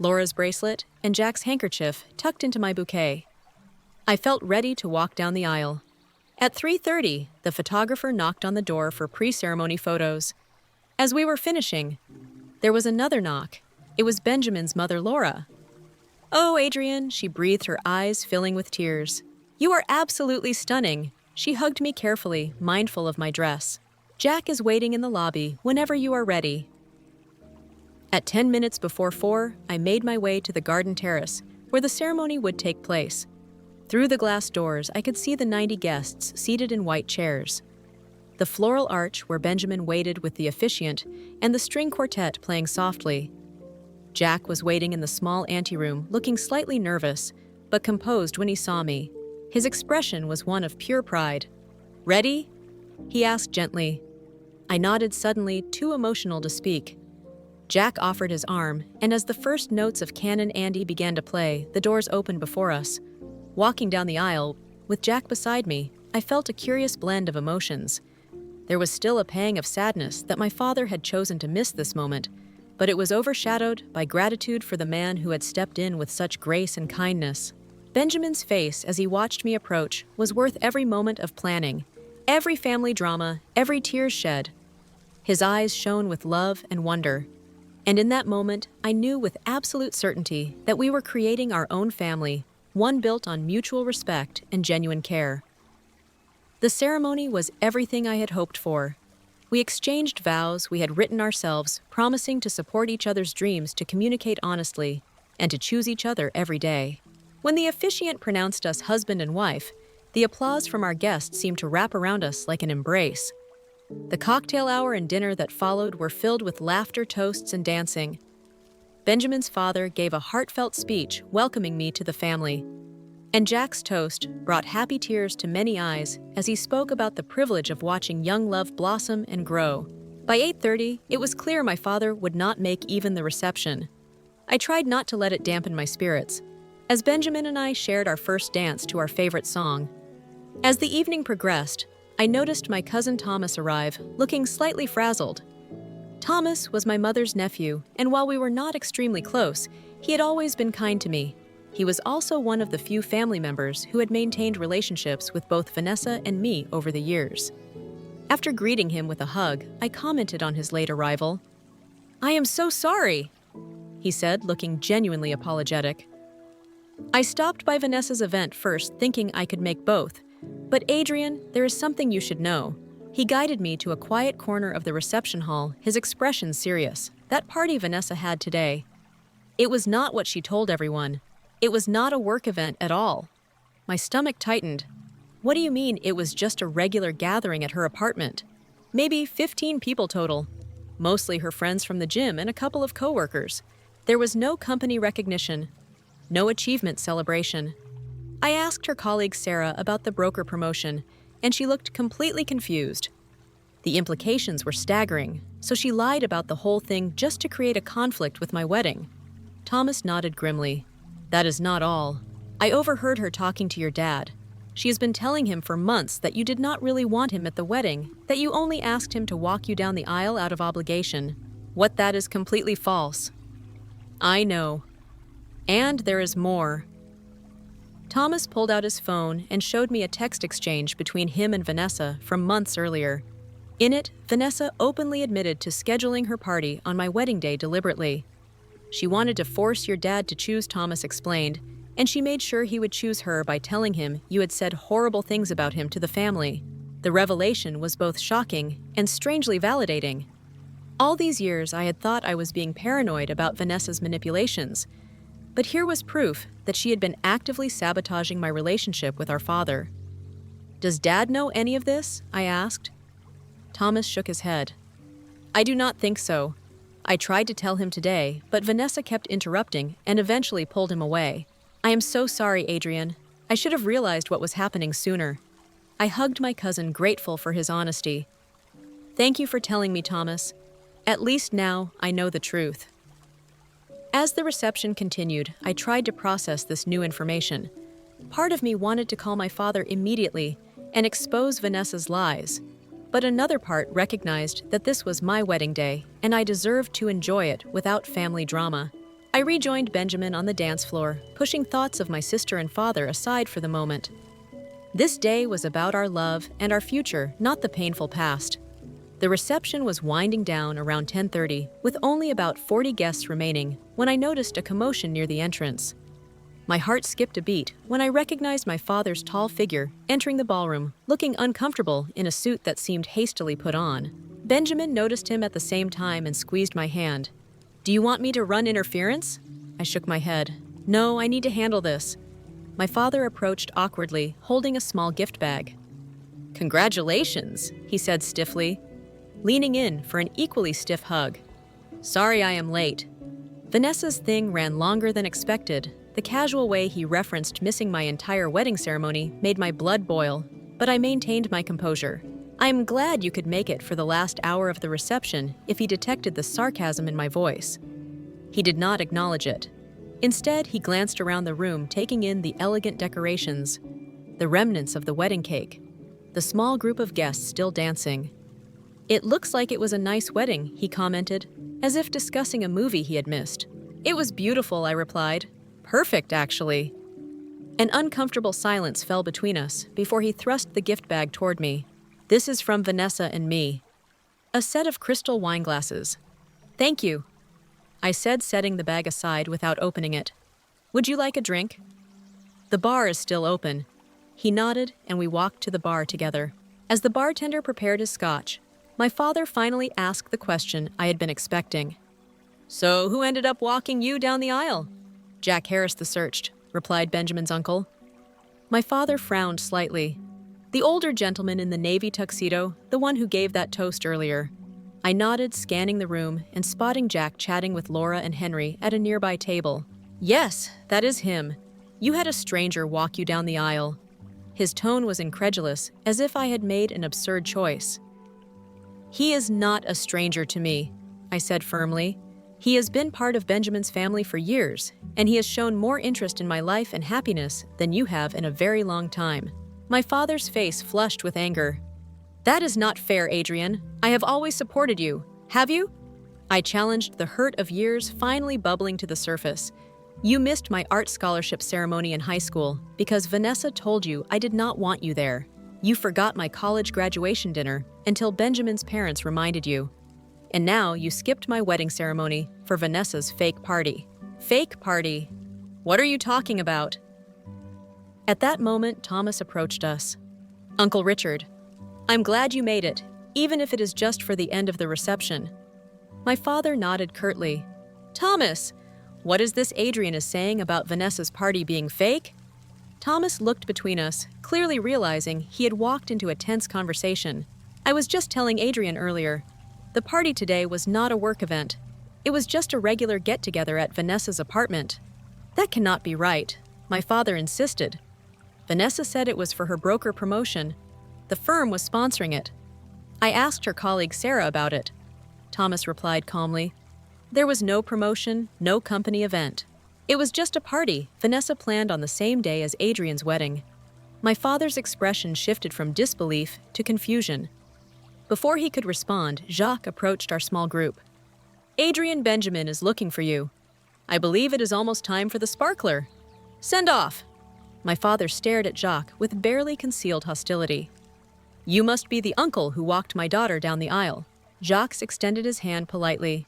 Laura's bracelet, and Jack's handkerchief tucked into my bouquet. I felt ready to walk down the aisle. At 3:30, the photographer knocked on the door for pre-ceremony photos. As we were finishing, there was another knock. It was Benjamin's mother, Laura. Oh, Adrian, she breathed, her eyes filling with tears. You are absolutely stunning. She hugged me carefully, mindful of my dress. Jack is waiting in the lobby whenever you are ready. At 10 minutes before 4, I made my way to the garden terrace, where the ceremony would take place. Through the glass doors, I could see the 90 guests seated in white chairs. The floral arch where Benjamin waited with the officiant, and the string quartet playing softly. Jack was waiting in the small anteroom, looking slightly nervous, but composed when he saw me. His expression was one of pure pride. Ready? He asked gently. I nodded, suddenly too emotional to speak. Jack offered his arm, and as the first notes of Canon Andy began to play, the doors opened before us. Walking down the aisle, with Jack beside me, I felt a curious blend of emotions. There was still a pang of sadness that my father had chosen to miss this moment, but it was overshadowed by gratitude for the man who had stepped in with such grace and kindness. Benjamin's face as he watched me approach was worth every moment of planning, every family drama, every tear shed. His eyes shone with love and wonder, and in that moment, I knew with absolute certainty that we were creating our own family, one built on mutual respect and genuine care. The ceremony was everything I had hoped for. We exchanged vows we had written ourselves, promising to support each other's dreams, to communicate honestly, and to choose each other every day. When the officiant pronounced us husband and wife, the applause from our guests seemed to wrap around us like an embrace. The cocktail hour and dinner that followed were filled with laughter, toasts, and dancing. Benjamin's father gave a heartfelt speech welcoming me to the family. And Jack's toast brought happy tears to many eyes as he spoke about the privilege of watching young love blossom and grow. By 8:30, it was clear my father would not make even the reception. I tried not to let it dampen my spirits, as Benjamin and I shared our first dance to our favorite song. As the evening progressed, I noticed my cousin Thomas arrive, looking slightly frazzled. Thomas was my mother's nephew, and while we were not extremely close, he had always been kind to me. He was also one of the few family members who had maintained relationships with both Vanessa and me over the years. After greeting him with a hug, I commented on his late arrival. "I am so sorry," he said, looking genuinely apologetic. "I stopped by Vanessa's event first, thinking I could make both. But Adrian, there is something you should know." He guided me to a quiet corner of the reception hall, his expression serious. That party Vanessa had today, it was not what she told everyone. It was not a work event at all. My stomach tightened. What do you mean it was just a regular gathering at her apartment? Maybe 15 people total. mostly her friends from the gym and a couple of coworkers. There was no company recognition, no achievement celebration. I asked her colleague Sarah about the broker promotion, and she looked completely confused. The implications were staggering, so she lied about the whole thing just to create a conflict with my wedding. Thomas nodded grimly. That is not all. I overheard her talking to your dad. She has been telling him for months that you did not really want him at the wedding, that you only asked him to walk you down the aisle out of obligation. What that is completely false. I know. And there is more. Thomas pulled out his phone and showed me a text exchange between him and Vanessa from months earlier. In it, Vanessa openly admitted to scheduling her party on my wedding day deliberately. She wanted to force your dad to choose, Thomas explained, and she made sure he would choose her by telling him you had said horrible things about him to the family. The revelation was both shocking and strangely validating. All these years, I had thought I was being paranoid about Vanessa's manipulations, but here was proof that she had been actively sabotaging my relationship with our father. Does Dad know any of this? I asked. Thomas shook his head. I do not think so. I tried to tell him today, but Vanessa kept interrupting and eventually pulled him away. I am so sorry, Adrian. I should have realized what was happening sooner. I hugged my cousin, grateful for his honesty. Thank you for telling me, Thomas. At least now I know the truth. As the reception continued, I tried to process this new information. Part of me wanted to call my father immediately and expose Vanessa's lies, but another part recognized that this was my wedding day and I deserved to enjoy it without family drama. I rejoined Benjamin on the dance floor, pushing thoughts of my sister and father aside for the moment. This day was about our love and our future, not the painful past. The reception was winding down around 10:30, with only about 40 guests remaining, when I noticed a commotion near the entrance. My heart skipped a beat when I recognized my father's tall figure entering the ballroom, looking uncomfortable in a suit that seemed hastily put on. Benjamin noticed him at the same time and squeezed my hand. Do you want me to run interference? I shook my head. No, I need to handle this. My father approached awkwardly, holding a small gift bag. Congratulations, he said stiffly, leaning in for an equally stiff hug. Sorry I am late. Vanessa's thing ran longer than expected. The casual way he referenced missing my entire wedding ceremony made my blood boil, but I maintained my composure. I am glad you could make it for the last hour of the reception if he detected the sarcasm in my voice. He did not acknowledge it. Instead, he glanced around the room, taking in the elegant decorations, the remnants of the wedding cake, the small group of guests still dancing. It looks like it was a nice wedding, he commented, as if discussing a movie he had missed. It was beautiful, I replied. Perfect, actually. An uncomfortable silence fell between us before he thrust the gift bag toward me. This is from Vanessa and me. A set of crystal wine glasses. Thank you, I said, setting the bag aside without opening it. Would you like a drink? The bar is still open. He nodded, and we walked to the bar together. As the bartender prepared his scotch, my father finally asked the question I had been expecting. So who ended up walking you down the aisle? Jack Harris the Searched, replied Benjamin's uncle. My father frowned slightly. The older gentleman in the navy tuxedo, the one who gave that toast earlier. I nodded, scanning the room and spotting Jack chatting with Laura and Henry at a nearby table. Yes, that is him. You had a stranger walk you down the aisle. His tone was incredulous, as if I had made an absurd choice. He is not a stranger to me, I said firmly. He has been part of Benjamin's family for years, and he has shown more interest in my life and happiness than you have in a very long time. My father's face flushed with anger. That is not fair, Adrian. I have always supported you. Have you? I challenged, the hurt of years finally bubbling to the surface. You missed my art scholarship ceremony in high school because Vanessa told you I did not want you there. You forgot my college graduation dinner until Benjamin's parents reminded you. And now you skipped my wedding ceremony for Vanessa's fake party. Fake party? What are you talking about? At that moment, Thomas approached us. Uncle Richard, I'm glad you made it, even if it is just for the end of the reception. My father nodded curtly. Thomas, what is this Adrian is saying about Vanessa's party being fake? Thomas looked between us, clearly realizing he had walked into a tense conversation. I was just telling Adrian earlier. The party today was not a work event. It was just a regular get-together at Vanessa's apartment. That cannot be right. My father insisted. Vanessa said it was for her broker promotion. The firm was sponsoring it. I asked her colleague Sarah about it. Thomas replied calmly. There was no promotion, no company event. It was just a party Vanessa planned on the same day as Adrian's wedding. My father's expression shifted from disbelief to confusion. Before he could respond, Jacques approached our small group. Adrian Benjamin is looking for you. I believe it is almost time for the sparkler. Send off. My father stared at Jacques with barely concealed hostility. You must be the uncle who walked my daughter down the aisle. Jacques extended his hand politely.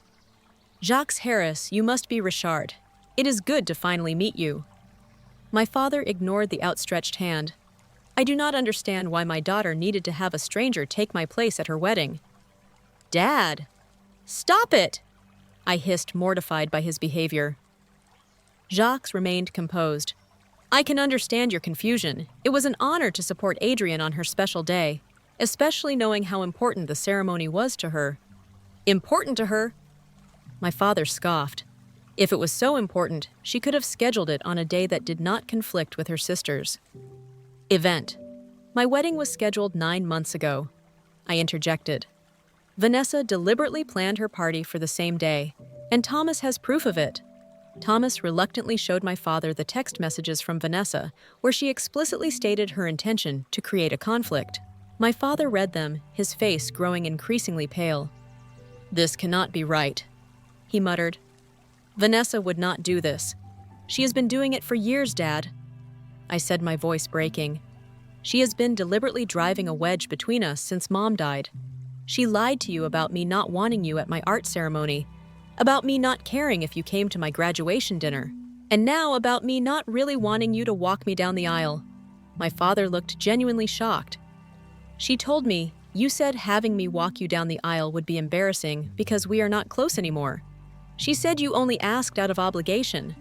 Jacques Harris, you must be Richard. It is good to finally meet you. My father ignored the outstretched hand. I do not understand why my daughter needed to have a stranger take my place at her wedding. Dad! Stop it! I hissed, mortified by his behavior. Jacques remained composed. I can understand your confusion. It was an honor to support Adrienne on her special day, especially knowing how important the ceremony was to her. Important to her? My father scoffed. If it was so important, she could have scheduled it on a day that did not conflict with her sisters. Event. My wedding was scheduled 9 months ago. I interjected. Vanessa deliberately planned her party for the same day, and Thomas has proof of it. Thomas reluctantly showed my father the text messages from Vanessa, where she explicitly stated her intention to create a conflict. My father read them, his face growing increasingly pale. This cannot be right, he muttered. Vanessa would not do this. She has been doing it for years, Dad. I said, my voice breaking. She has been deliberately driving a wedge between us since Mom died. She lied to you about me not wanting you at my art ceremony, about me not caring if you came to my graduation dinner, and now about me not really wanting you to walk me down the aisle. My father looked genuinely shocked. She told me, you said having me walk you down the aisle would be embarrassing because we are not close anymore. She said you only asked out of obligation.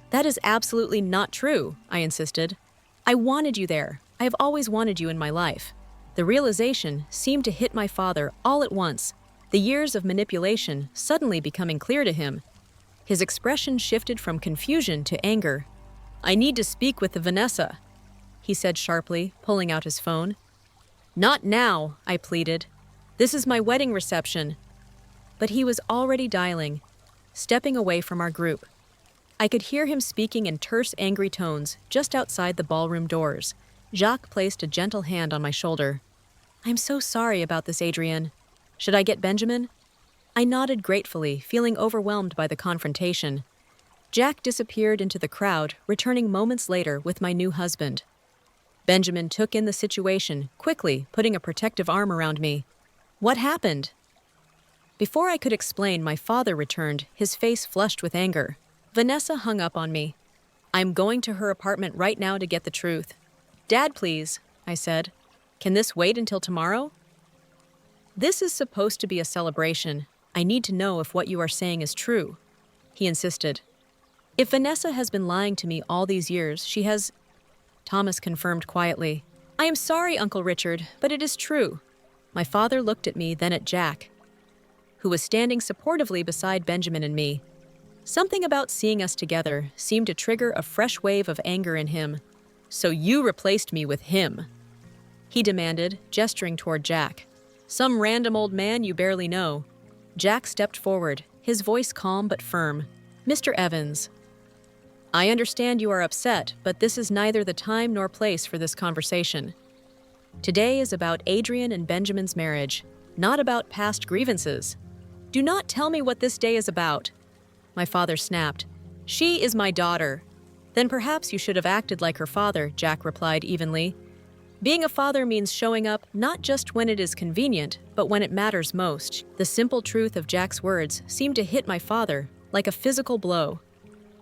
That is absolutely not true, I insisted. I wanted you there. I have always wanted you in my life. The realization seemed to hit my father all at once, the years of manipulation suddenly becoming clear to him. His expression shifted from confusion to anger. I need to speak with the Vanessa, he said sharply, pulling out his phone. Not now, I pleaded. This is my wedding reception. But he was already dialing, stepping away from our group. I could hear him speaking in terse, angry tones just outside the ballroom doors. Jacques placed a gentle hand on my shoulder. I'm so sorry about this, Adrienne. Should I get Benjamin? I nodded gratefully, feeling overwhelmed by the confrontation. Jack disappeared into the crowd, returning moments later with my new husband. Benjamin took in the situation, quickly putting a protective arm around me. What happened? Before I could explain, my father returned, his face flushed with anger. Vanessa hung up on me. I'm going to her apartment right now to get the truth. Dad, please, I said. Can this wait until tomorrow? This is supposed to be a celebration. I need to know if what you are saying is true, he insisted. If Vanessa has been lying to me all these years, she has... Thomas confirmed quietly. I am sorry, Uncle Richard, but it is true. My father looked at me, then at Jack, who was standing supportively beside Benjamin and me. Something about seeing us together seemed to trigger a fresh wave of anger in him. So you replaced me with him, he demanded, gesturing toward Jack. Some random old man you barely know. Jack stepped forward, his voice calm but firm. Mr. Evans, I understand you are upset, but this is neither the time nor place for this conversation. Today is about Adrienne and Benjamin's marriage, not about past grievances. Do not tell me what this day is about. My father snapped. She is my daughter. Then perhaps you should have acted like her father, Jack replied evenly. Being a father means showing up not just when it is convenient, but when it matters most. The simple truth of Jack's words seemed to hit my father like a physical blow.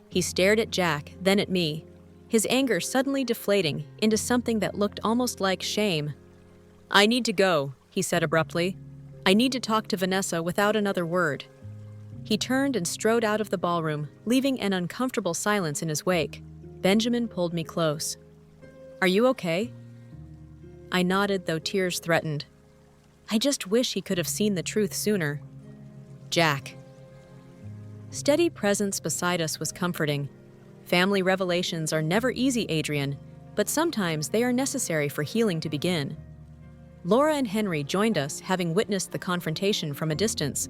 He stared at Jack, then at me, his anger suddenly deflating into something that looked almost like shame. I need to go, he said abruptly. I need to talk to Vanessa without another word. He turned and strode out of the ballroom, leaving an uncomfortable silence in his wake. Benjamin pulled me close. Are you okay? I nodded, though tears threatened. I just wish he could have seen the truth sooner. Jack. Steady presence beside us was comforting. Family revelations are never easy, Adrian, but sometimes they are necessary for healing to begin. Laura and Henry joined us, having witnessed the confrontation from a distance.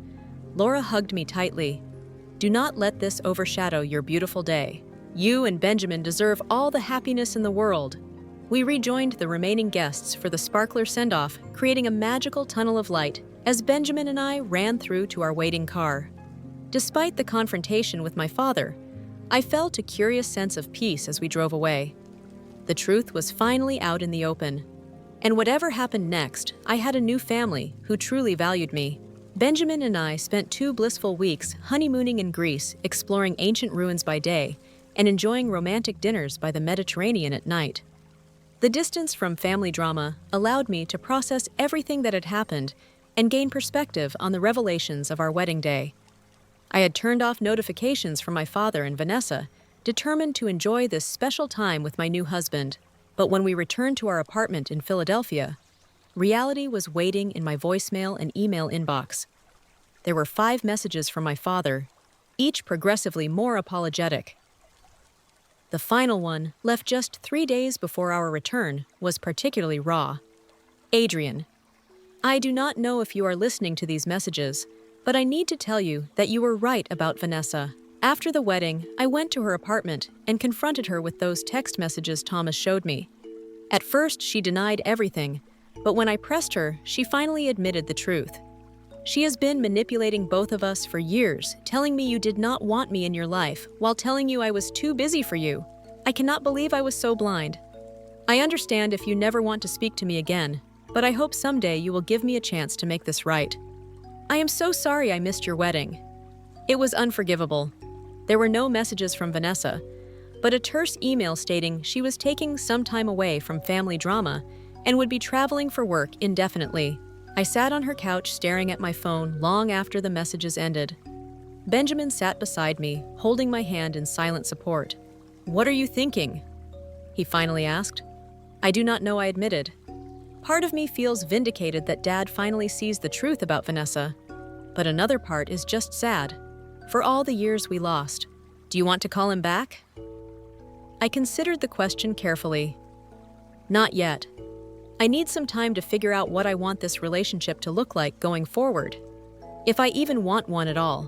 Laura hugged me tightly. Do not let this overshadow your beautiful day. You and Benjamin deserve all the happiness in the world. We rejoined the remaining guests for the sparkler send-off, creating a magical tunnel of light as Benjamin and I ran through to our waiting car. Despite the confrontation with my father, I felt a curious sense of peace as we drove away. The truth was finally out in the open. And whatever happened next, I had a new family who truly valued me. Benjamin and I spent 2 blissful weeks honeymooning in Greece, exploring ancient ruins by day, and enjoying romantic dinners by the Mediterranean at night. The distance from family drama allowed me to process everything that had happened and gain perspective on the revelations of our wedding day. I had turned off notifications from my father and Vanessa, determined to enjoy this special time with my new husband. But when we returned to our apartment in Philadelphia, reality was waiting in my voicemail and email inbox. There were 5 messages from my father, each progressively more apologetic. The final one, left just 3 days before our return, was particularly raw. Adrian, I do not know if you are listening to these messages, but I need to tell you that you were right about Vanessa. After the wedding, I went to her apartment and confronted her with those text messages Thomas showed me. At first, she denied everything, but when I pressed her, she finally admitted the truth. She has been manipulating both of us for years, telling me you did not want me in your life, while telling you I was too busy for you. I cannot believe I was so blind. I understand if you never want to speak to me again, but I hope someday you will give me a chance to make this right. I am so sorry I missed your wedding. It was unforgivable. There were no messages from Vanessa, but a terse email stating she was taking some time away from family drama and would be traveling for work indefinitely. I sat on her couch staring at my phone long after the messages ended. Benjamin sat beside me, holding my hand in silent support. "What are you thinking?" he finally asked. "I do not know," I admitted. Part of me feels vindicated that Dad finally sees the truth about Vanessa, but another part is just sad. For all the years we lost. Do you want to call him back? I considered the question carefully. Not yet. I need some time to figure out what I want this relationship to look like going forward, if I even want one at all.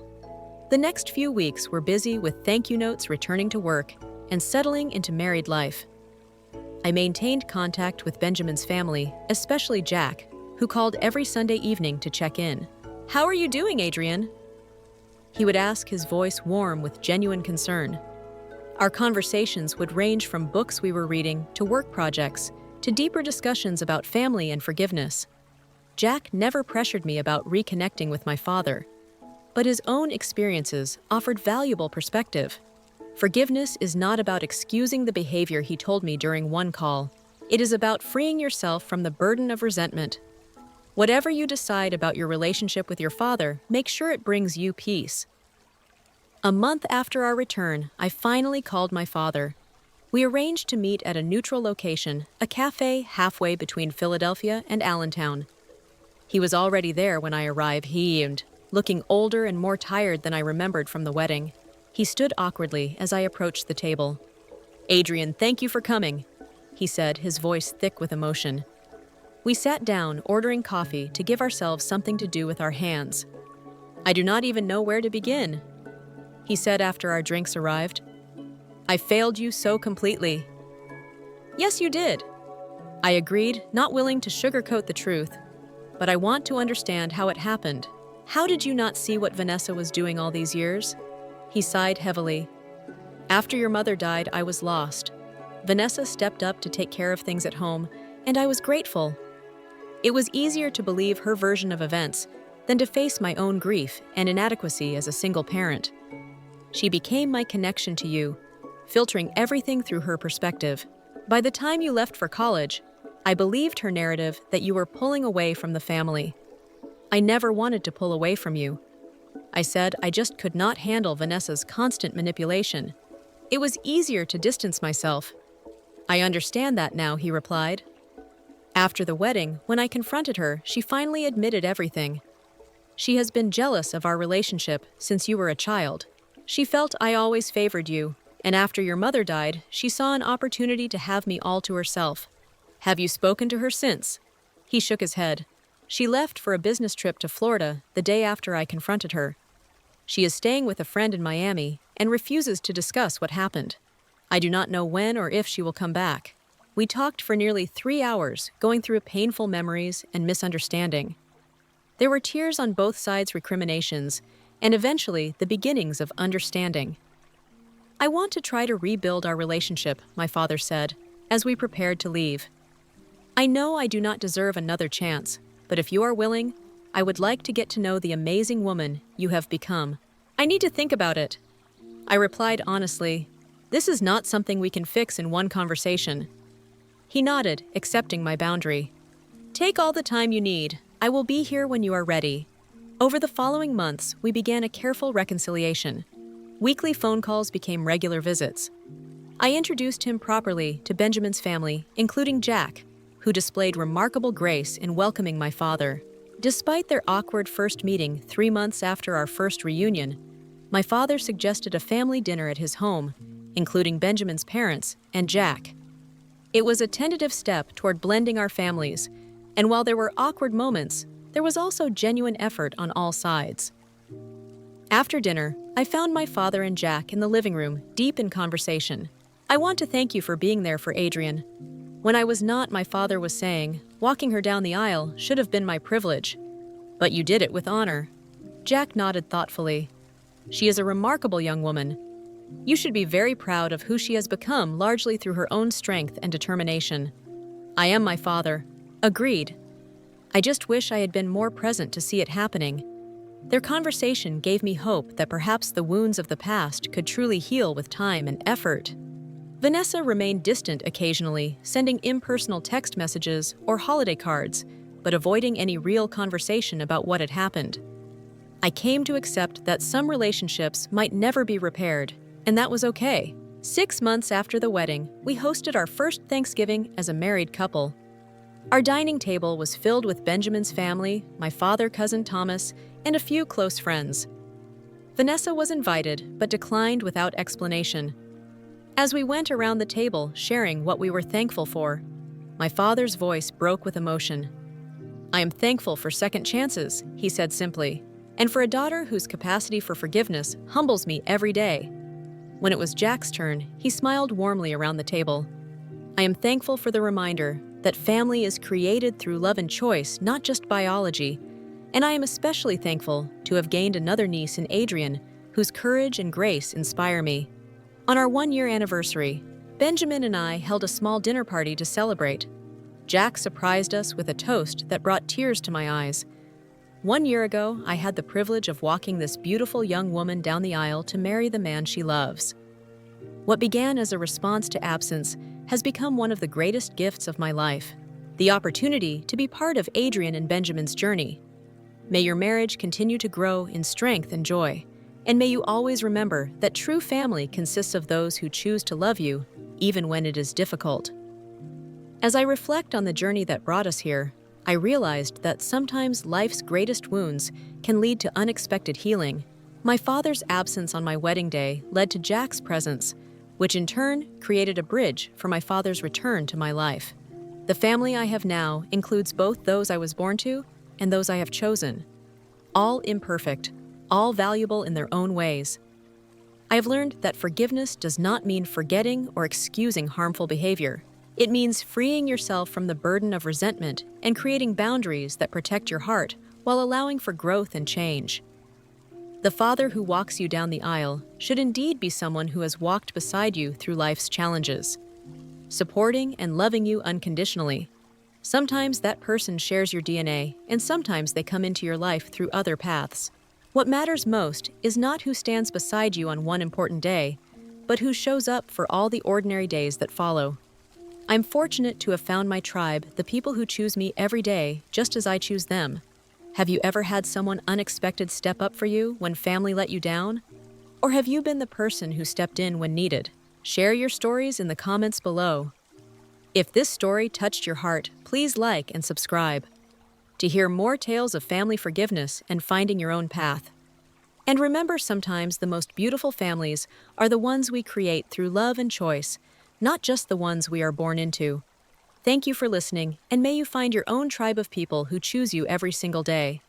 The next few weeks were busy with thank you notes, returning to work, and settling into married life. I maintained contact with Benjamin's family, especially Jack, who called every Sunday evening to check in. "How are you doing, Adrian?" He would ask, his voice warm with genuine concern. Our conversations would range from books we were reading to work projects to deeper discussions about family and forgiveness. Jack never pressured me about reconnecting with my father, but his own experiences offered valuable perspective. Forgiveness is not about excusing the behavior he told me during one call. It is about freeing yourself from the burden of resentment. Whatever you decide about your relationship with your father, make sure it brings you peace. A month after our return, I finally called my father. We arranged to meet at a neutral location, a cafe halfway between Philadelphia and Allentown. He was already there when I arrived, looking older and more tired than I remembered from the wedding. He stood awkwardly as I approached the table. "Adrian, thank you for coming," he said, his voice thick with emotion. We sat down, ordering coffee to give ourselves something to do with our hands. "I do not even know where to begin," he said after our drinks arrived. "I failed you so completely." "Yes, you did," I agreed, not willing to sugarcoat the truth. "But I want to understand how it happened. How did you not see what Vanessa was doing all these years?" He sighed heavily. "After your mother died, I was lost. Vanessa stepped up to take care of things at home, and I was grateful. It was easier to believe her version of events than to face my own grief and inadequacy as a single parent. She became my connection to you, filtering everything through her perspective. By the time you left for college, I believed her narrative that you were pulling away from the family. I never wanted to pull away from you. I said I just could not handle Vanessa's constant manipulation. It was easier to distance myself. I understand that now," he replied. After the wedding, when I confronted her, she finally admitted everything. She has been jealous of our relationship since you were a child. She felt I always favored you, and after your mother died, she saw an opportunity to have me all to herself. Have you spoken to her since?" He shook his head. "She left for a business trip to Florida the day after I confronted her. She is staying with a friend in Miami and refuses to discuss what happened. I do not know when or if she will come back." We talked for nearly 3 hours, going through painful memories and misunderstanding. There were tears on both sides' recriminations, and eventually the beginnings of understanding. "I want to try to rebuild our relationship," my father said, as we prepared to leave. "I know I do not deserve another chance, but if you are willing, I would like to get to know the amazing woman you have become. I need to think about it." I replied honestly, "This is not something we can fix in one conversation." He nodded, accepting my boundary. "Take all the time you need. I will be here when you are ready." Over the following months, we began a careful reconciliation. Weekly phone calls became regular visits. I introduced him properly to Benjamin's family, including Jack, who displayed remarkable grace in welcoming my father. Despite their awkward first meeting 3 months after our first reunion, my father suggested a family dinner at his home, including Benjamin's parents and Jack. It was a tentative step toward blending our families, and while there were awkward moments, there was also genuine effort on all sides. After dinner, I found my father and Jack in the living room, deep in conversation. "I want to thank you for being there for Adrian. When I was not," my father was saying, "walking her down the aisle should have been my privilege. But you did it with honor." Jack nodded thoughtfully. "She is a remarkable young woman. You should be very proud of who she has become largely through her own strength and determination." "I am my father." "Agreed. I just wish I had been more present to see it happening." Their conversation gave me hope that perhaps the wounds of the past could truly heal with time and effort. Vanessa remained distant occasionally, sending impersonal text messages or holiday cards, but avoiding any real conversation about what had happened. I came to accept that some relationships might never be repaired, and that was okay. 6 months after the wedding, we hosted our first Thanksgiving as a married couple. Our dining table was filled with Benjamin's family, my father, cousin Thomas, and a few close friends. Vanessa was invited, but declined without explanation. As we went around the table sharing what we were thankful for, my father's voice broke with emotion. "I am thankful for second chances," he said simply, "and for a daughter whose capacity for forgiveness humbles me every day." When it was Jack's turn, he smiled warmly around the table. "I am thankful for the reminder that family is created through love and choice, not just biology, and I am especially thankful to have gained another niece in Adrian, whose courage and grace inspire me." On our 1-year anniversary, Benjamin and I held a small dinner party to celebrate. Jack surprised us with a toast that brought tears to my eyes. 1 year ago, I had the privilege of walking this beautiful young woman down the aisle to marry the man she loves. What began as a response to absence has become one of the greatest gifts of my life, the opportunity to be part of Adrian and Benjamin's journey. May your marriage continue to grow in strength and joy, and may you always remember that true family consists of those who choose to love you, even when it is difficult. As I reflect on the journey that brought us here, I realized that sometimes life's greatest wounds can lead to unexpected healing. My father's absence on my wedding day led to Jack's presence, which in turn created a bridge for my father's return to my life. The family I have now includes both those I was born to and those I have chosen. All imperfect, all valuable in their own ways. I have learned that forgiveness does not mean forgetting or excusing harmful behavior. It means freeing yourself from the burden of resentment and creating boundaries that protect your heart while allowing for growth and change. The father who walks you down the aisle should indeed be someone who has walked beside you through life's challenges, supporting and loving you unconditionally. Sometimes that person shares your DNA, and sometimes they come into your life through other paths. What matters most is not who stands beside you on one important day, but who shows up for all the ordinary days that follow. I'm fortunate to have found my tribe, the people who choose me every day, just as I choose them. Have you ever had someone unexpected step up for you when family let you down? Or have you been the person who stepped in when needed? Share your stories in the comments below. If this story touched your heart, please like and subscribe. to hear more tales of family forgiveness and finding your own path. And remember, sometimes the most beautiful families are the ones we create through love and choice, not just the ones we are born into. Thank you for listening, and may you find your own tribe of people who choose you every single day.